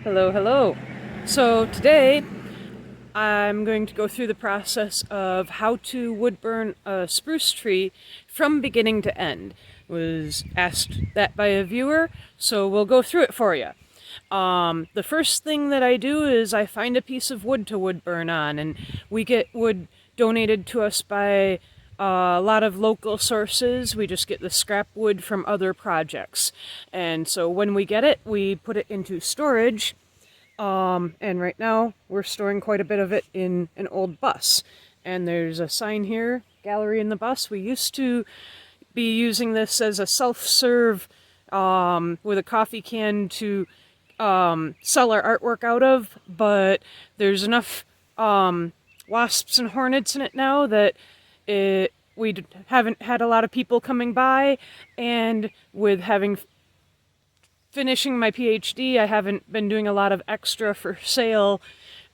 Hello, hello. So today I'm going to go through the process of how to wood burn a spruce tree from beginning to end. Was asked that by a viewer, so we'll go through it for you. The first thing that I do is I find a piece of wood to wood burn on, and we get wood donated to us by a lot of local sources. We just get the scrap wood from other projects. And so when we get it, we put it into storage. And right now we're storing quite a bit of it in an old bus. And there's a sign here, gallery in the bus. We used to be using this as a self-serve with a coffee can to sell our artwork out of, but there's enough wasps and hornets in it now that we haven't had a lot of people coming by, and with finishing my PhD, I haven't been doing a lot of extra for sale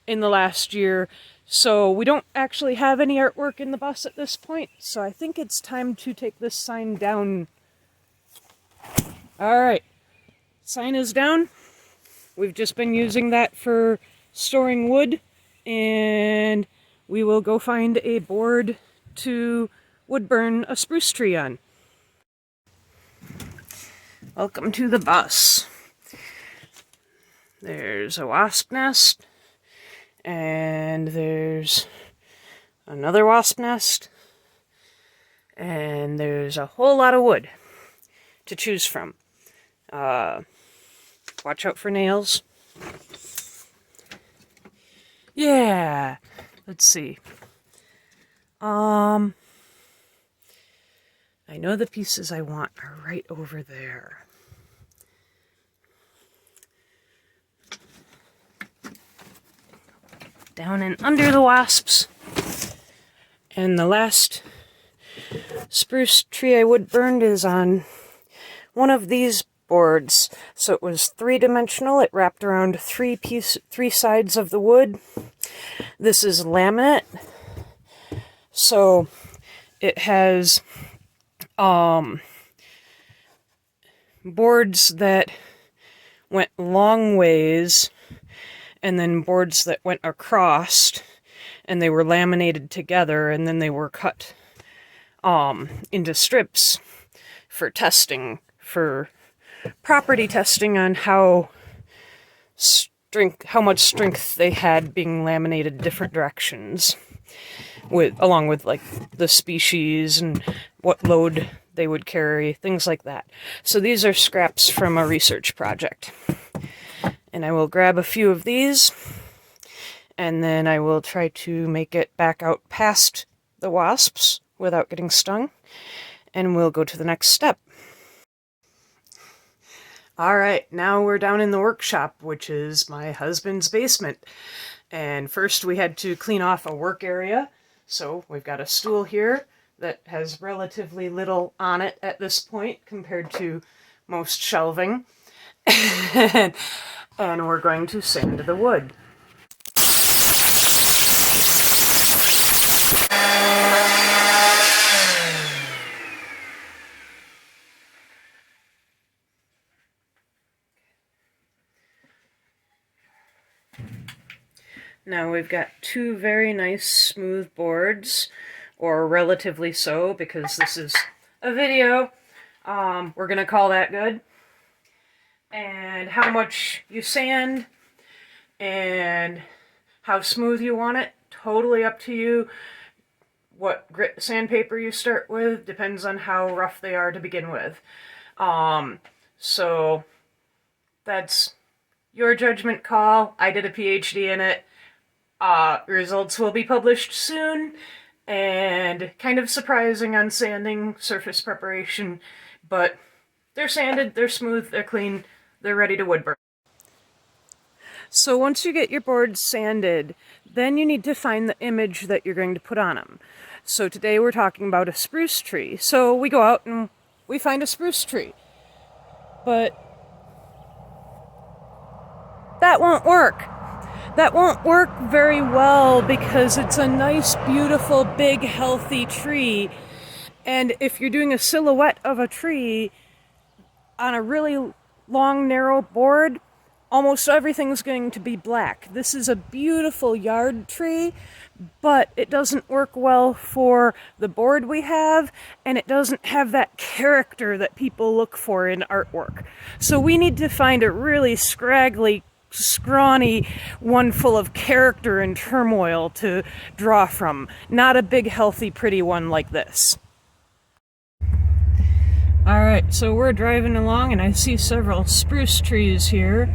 in the last year, so we don't actually have any artwork in the bus at this point, so I think it's time to take this sign down. Alright, sign is down. We've just been using that for storing wood, and we will go find a board to wood burn a spruce tree on. Welcome to the bus. There's a wasp nest, and there's another wasp nest, and there's a whole lot of wood to choose from. Watch out for nails. Yeah, let's see. I know the pieces I want are right over there. Down and under the wasps. And the last spruce tree I wood burned is on one of these boards. So it was three-dimensional. It wrapped around three sides of the wood. This is laminate. So it has boards that went long ways, and then boards that went across, and they were laminated together, and then they were cut into strips for testing, for property testing on how much strength they had being laminated different directions, along with like the species and what load they would carry, things like that. So these are scraps from a research project. And I will grab a few of these, and then I will try to make it back out past the wasps without getting stung, and we'll go to the next step. Alright, now we're down in the workshop, which is my husband's basement. And first we had to clean off a work area. So we've got a stool here that has relatively little on it at this point compared to most shelving. And we're going to sand the wood. Now we've got two very nice smooth boards, or relatively so, because this is a video. We're going to call that good. And how much you sand and how smooth you want it, totally up to you. What grit sandpaper you start with depends on how rough they are to begin with. So that's your judgment call. I did a PhD in it. Results will be published soon, and kind of surprising on sanding, surface preparation, but they're sanded, they're smooth, they're clean, they're ready to wood burn. So once you get your boards sanded, then you need to find the image that you're going to put on them. So today we're talking about a spruce tree. So we go out and we find a spruce tree. But that won't work. That won't work very well because it's a nice, beautiful, big, healthy tree. And if you're doing a silhouette of a tree on a really long, narrow board, almost everything's going to be black. This is a beautiful yard tree, but it doesn't work well for the board we have, and it doesn't have that character that people look for in artwork. So we need to find a really scraggly, scrawny one full of character and turmoil to draw from, not a big, healthy, pretty one like this. Alright, so we're driving along and I see several spruce trees here,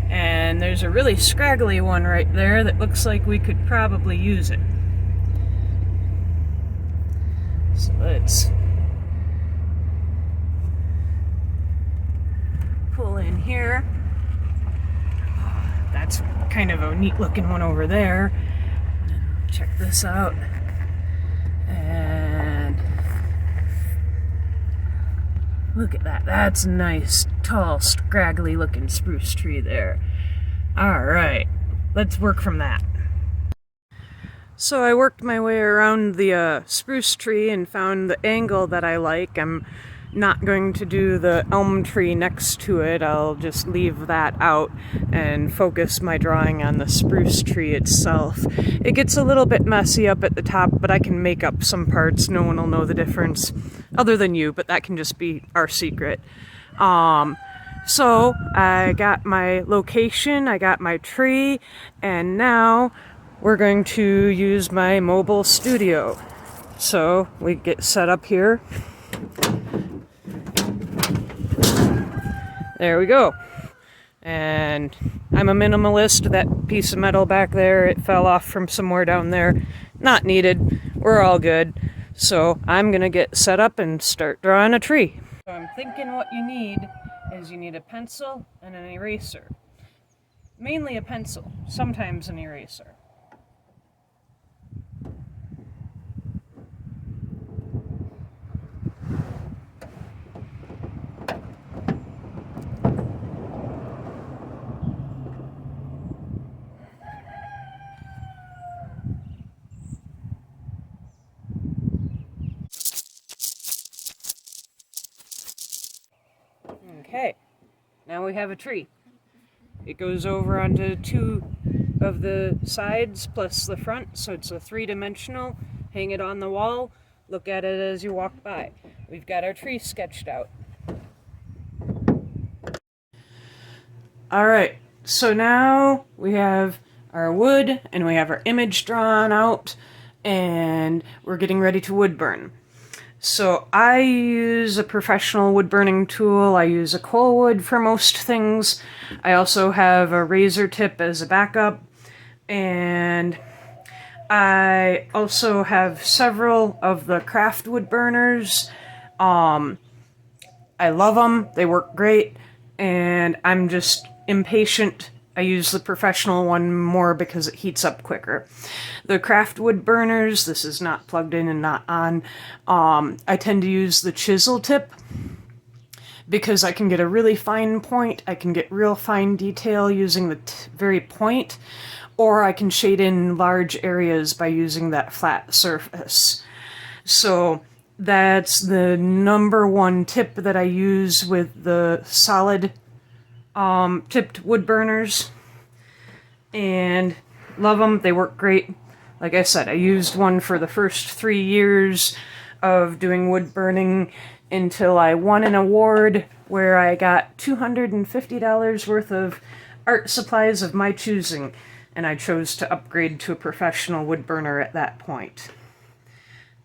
and there's a really scraggly one right there that looks like we could probably use it. So let's pull in here. That's kind of a neat looking one over there. Check this out. And look at that. That's a nice, tall, scraggly looking spruce tree there. Alright, let's work from that. So I worked my way around the spruce tree and found the angle that I like. I'm not going to do the elm tree next to it. I'll just leave that out and focus my drawing on the spruce tree itself. It gets a little bit messy up at the top, but I can make up some parts. No one will know the difference other than you, but that can just be our secret. So I got my location, I got my tree, and now we're going to use my mobile studio. So we get set up here. There we go. And I'm a minimalist. That piece of metal back there, it fell off from somewhere down there. Not needed. We're all good. So I'm gonna get set up and start drawing a tree. So I'm thinking what you need is you need a pencil and an eraser. Mainly a pencil, sometimes an eraser. Okay, now we have a tree. It goes over onto two of the sides plus the front, so it's a three-dimensional. Hang it on the wall, look at it as you walk by. We've got our tree sketched out. Alright, so now we have our wood and we have our image drawn out and we're getting ready to wood burn. So I use a professional wood burning tool. I use a Colwood for most things. I also have a razor tip as a backup, and I also have several of the craft wood burners. I love them. They work great, and I'm just impatient. I use the professional one more because it heats up quicker. The craft wood burners, this is not plugged in and not on. I tend to use the chisel tip because I can get a really fine point. I can get real fine detail using the very point, or I can shade in large areas by using that flat surface. So that's the number one tip that I use with the solid tipped wood burners, and love them. They work great. Like I said, I used one for the first 3 years of doing wood burning until I won an award where I got $250 worth of art supplies of my choosing, and I chose to upgrade to a professional wood burner at that point.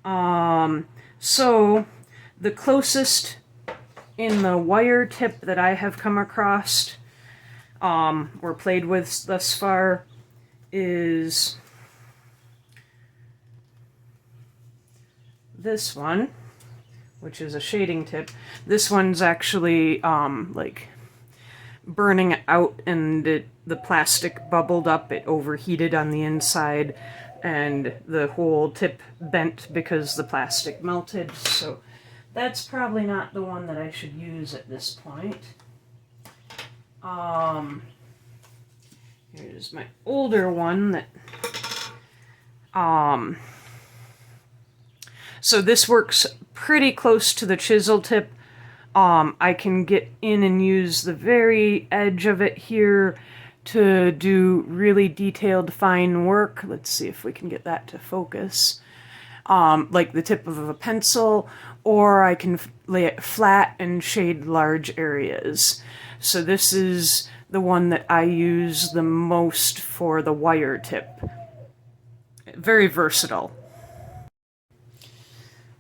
So the closest in the wire tip that I have come across or played with thus far is this one, which is a shading tip. This one's actually like burning out, and the plastic bubbled up, it overheated on the inside, and the whole tip bent because the plastic melted. So that's probably not the one that I should use at this point. Here's my older one that so this works pretty close to the chisel tip. I can get in and use the very edge of it here to do really detailed fine work. Let's see if we can get that to focus. Like the tip of a pencil, or I can lay it flat and shade large areas. So this is the one that I use the most for the wire tip. Very versatile.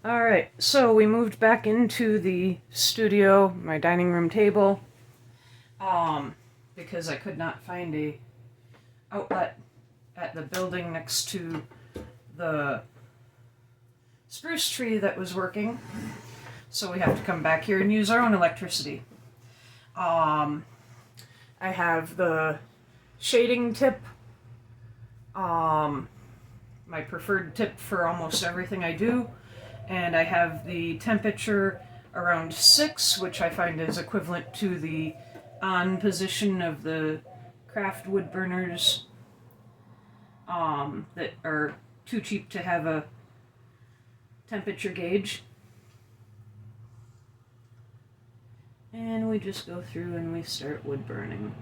Alright, so we moved back into the studio, my dining room table, because I could not find a outlet at the building next to the spruce tree that was working, so we have to come back here and use our own electricity. I have the shading tip, my preferred tip for almost everything I do, and I have the temperature around 6, which I find is equivalent to the on position of the craft wood burners that are too cheap to have a temperature gauge. And we just go through and we start wood burning.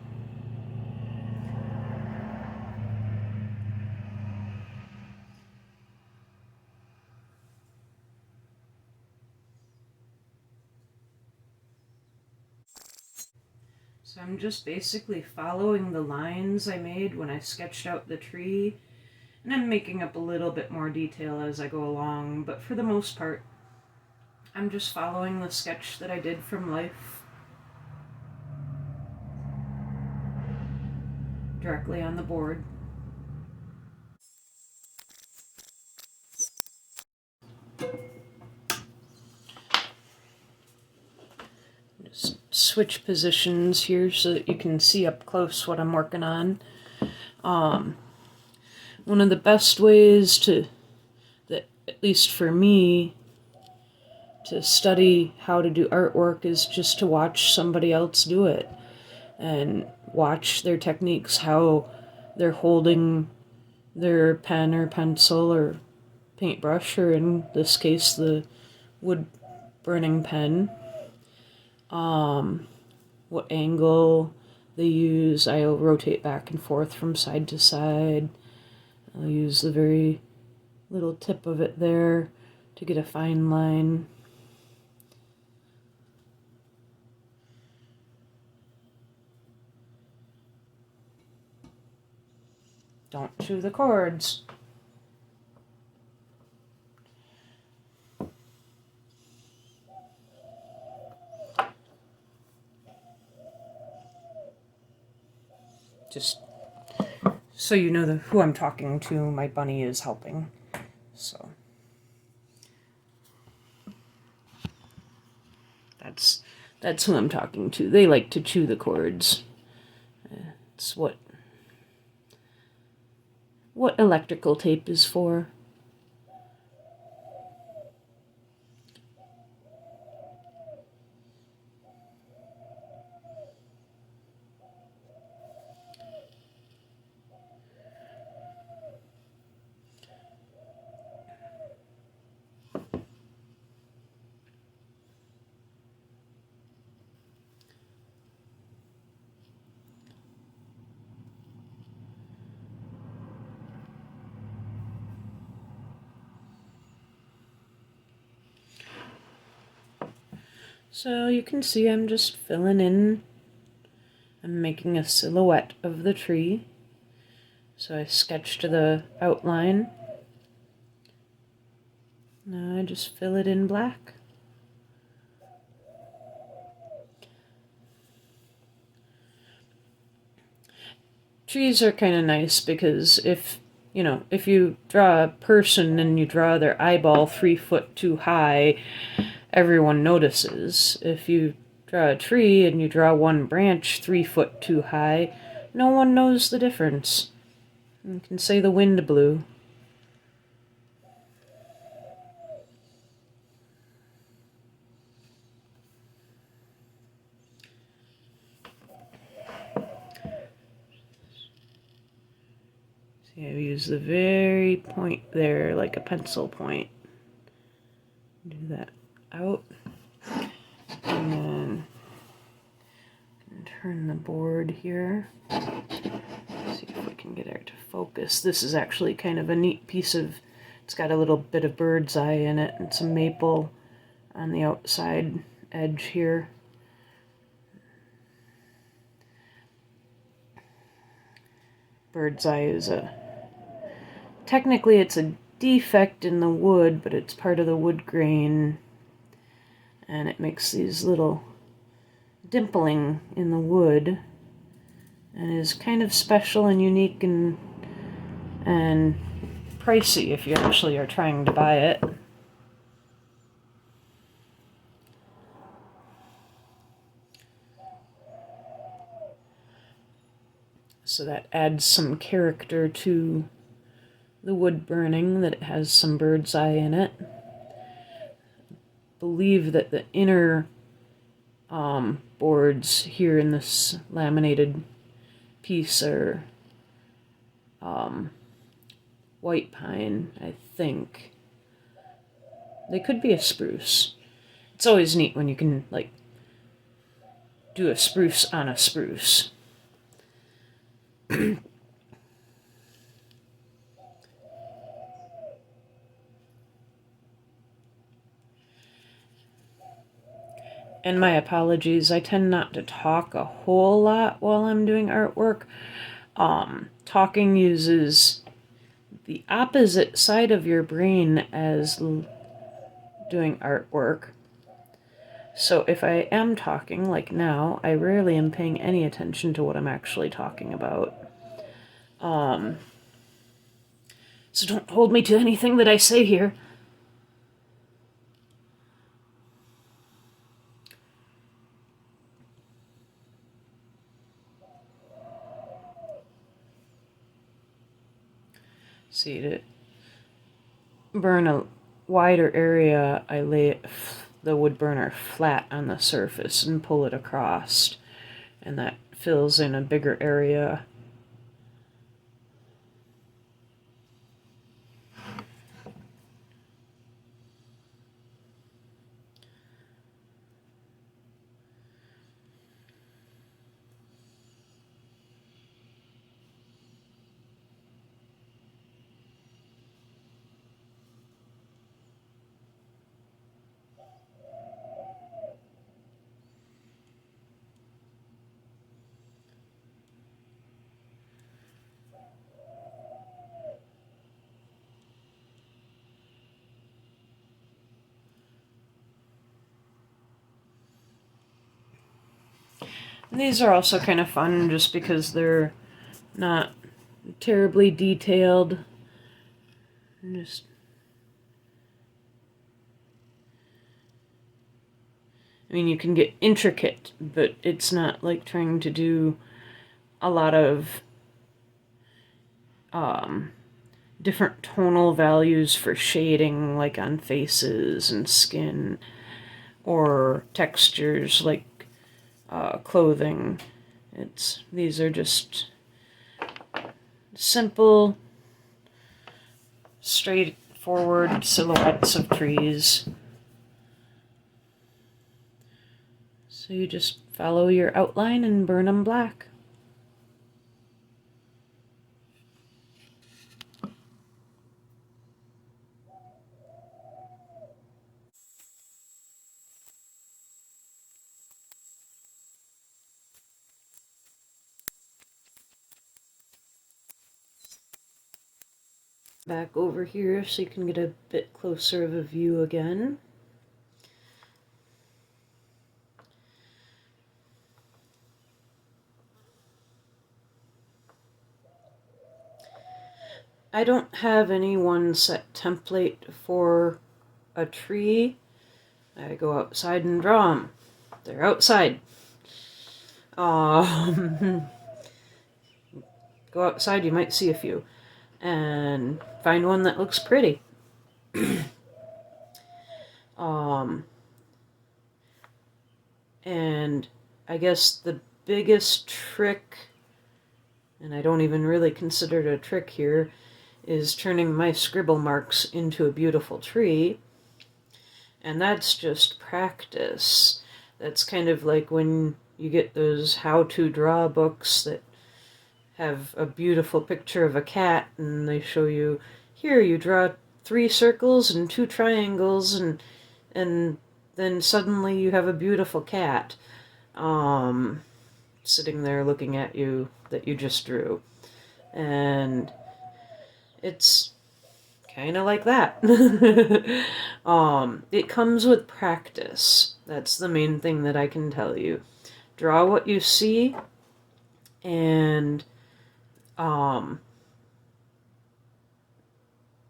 So I'm just basically following the lines I made when I sketched out the tree, and I'm making up a little bit more detail as I go along, but for the most part, I'm just following the sketch that I did from life directly on the board. Just switch positions here so that you can see up close what I'm working on. One of the best ways that at least for me, to study how to do artwork is just to watch somebody else do it and watch their techniques, how they're holding their pen or pencil or paintbrush, or in this case the wood burning pen, what angle they use. I'll rotate back and forth from side to side. I'll use the very little tip of it there to get a fine line. Don't chew the cords. Just so you know who I'm talking to, my bunny is helping. So that's who I'm talking to. They like to chew the cords. It's what electrical tape is for. So you can see I'm just filling in. I'm making a silhouette of the tree. So I sketched the outline. Now I just fill it in black. Trees are kind of nice because if you draw a person and you draw their eyeball 3 foot too high, everyone notices. If you draw a tree and you draw one branch 3 foot too high, no one knows the difference. You can say the wind blew. See, I use the very point there, like a pencil point. Do that out. And turn the board here. See if we can get it to focus. This is actually kind of a neat piece of, it's got a little bit of Birdseye in it and some maple on the outside edge here. Birdseye is technically it's a defect in the wood, but it's part of the wood grain, and it makes these little dimpling in the wood, and is kind of special and unique and pricey if you actually are trying to buy it. So that adds some character to the wood burning, that it has some Birdseye in it. I believe that the inner boards here in this laminated piece are white pine, I think. They could be a spruce. It's always neat when you can, like, do a spruce on a spruce. And my apologies, I tend not to talk a whole lot while I'm doing artwork. Talking uses the opposite side of your brain as doing artwork. So if I am talking, like now, I rarely am paying any attention to what I'm actually talking about. So don't hold me to anything that I say here. See, to burn a wider area, I lay the wood burner flat on the surface and pull it across, and that fills in a bigger area. These are also kind of fun just because they're not terribly detailed. Just I mean, you can get intricate, but it's not like trying to do a lot of different tonal values for shading, like on faces and skin, or textures like clothing. These are just simple, straightforward silhouettes of trees. So you just follow your outline and burn them black. Back over here so you can get a bit closer of a view again. I don't have any one set template for a tree. I go outside and draw them. They're outside. Go outside, you might see a few. And find one that looks pretty. And I guess the biggest trick, and I don't even really consider it a trick here, is turning my scribble marks into a beautiful tree. And that's just practice. That's kind of like when you get those how-to draw books that have a beautiful picture of a cat, and they show you, here you draw 3 circles and 2 triangles, and then suddenly you have a beautiful cat sitting there looking at you that you just drew. And it's kind of like that. It comes with practice. That's the main thing that I can tell you. Draw what you see, and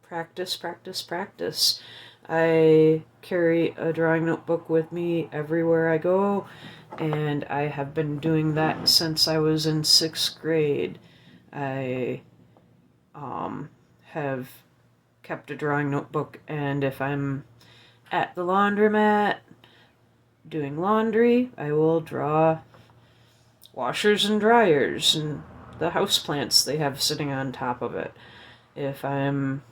practice, practice, practice. I carry a drawing notebook with me everywhere I go, and I have been doing that since I was in 6th grade. I have kept a drawing notebook, and if I'm at the laundromat doing laundry, I will draw washers and dryers and the houseplants they have sitting on top of it. If I'm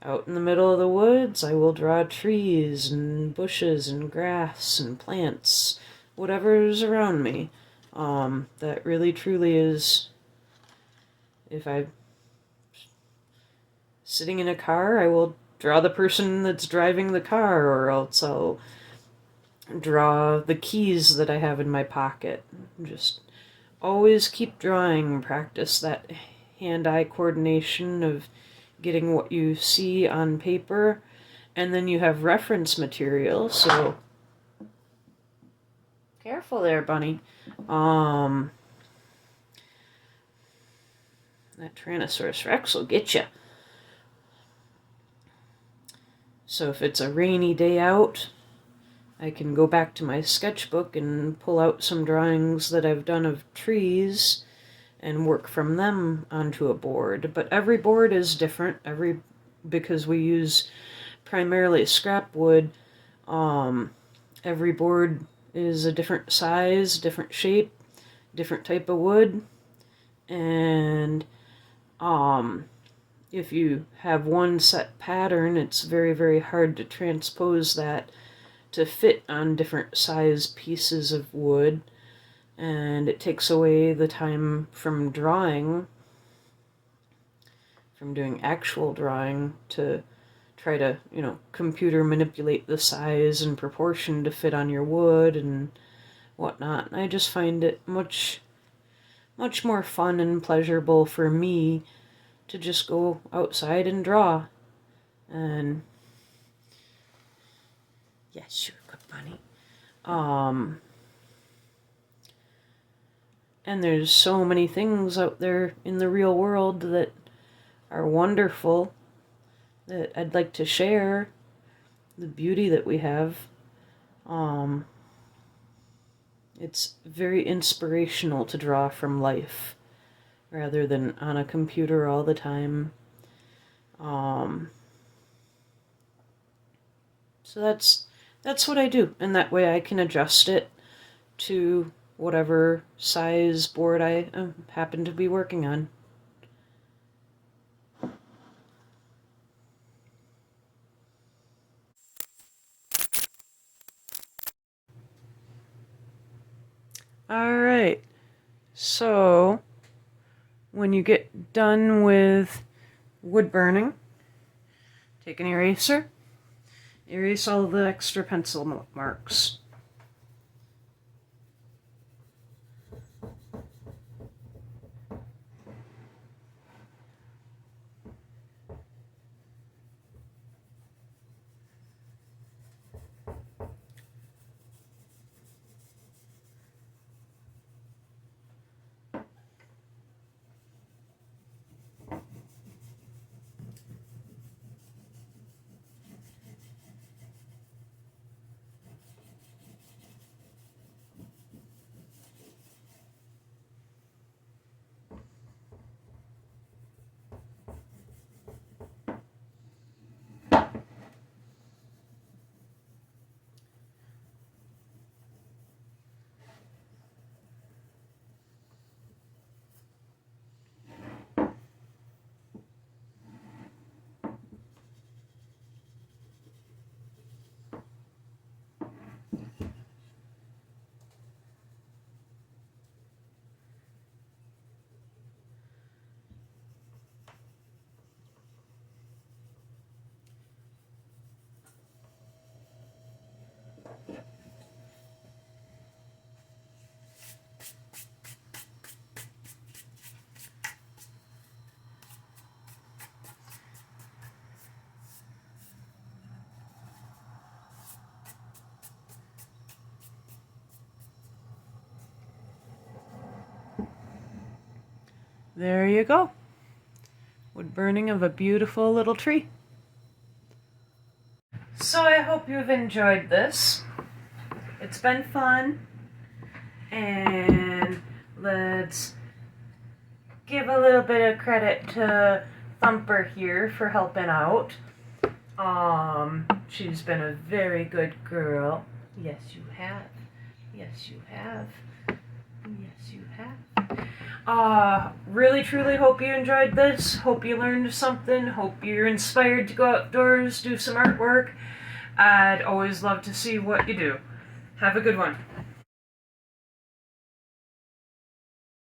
out in the middle of the woods, I will draw trees and bushes and grass and plants, whatever's around me. That really truly is, if I'm sitting in a car, I will draw the person that's driving the car, or else I'll draw the keys that I have in my pocket. Just always keep drawing, practice that hand-eye coordination of getting what you see on paper, and then you have reference material, so careful there, bunny. That Tyrannosaurus Rex will get you. So if it's a rainy day out, I can go back to my sketchbook and pull out some drawings that I've done of trees and work from them onto a board. But every board is different, because we use primarily scrap wood. Every board is a different size, different shape, different type of wood, and if you have one set pattern, it's very, very hard to transpose that to fit on different size pieces of wood, and it takes away the time from drawing, from doing actual drawing, to try to, computer manipulate the size and proportion to fit on your wood and whatnot. And I just find it much, much more fun and pleasurable for me to just go outside and draw. And yes, you're a good bunny. And there's so many things out there in the real world that are wonderful that I'd like to share. The beauty that we have. It's very inspirational to draw from life rather than on a computer all the time. So that's what I do, and that way I can adjust it to whatever size board I happen to be working on. Alright, so when you get done with wood burning, take an eraser, erase all the extra pencil marks. there you go. Wood burning of a beautiful little tree. So I hope you've enjoyed this. It's been fun. And let's give a little bit of credit to Thumper here for helping out. She's been a very good girl. Yes, you have. Yes, you have. Yes, you have. Really, truly hope you enjoyed this. Hope you learned something. Hope you're inspired to go outdoors, do some artwork. I'd always love to see what you do. Have a good one.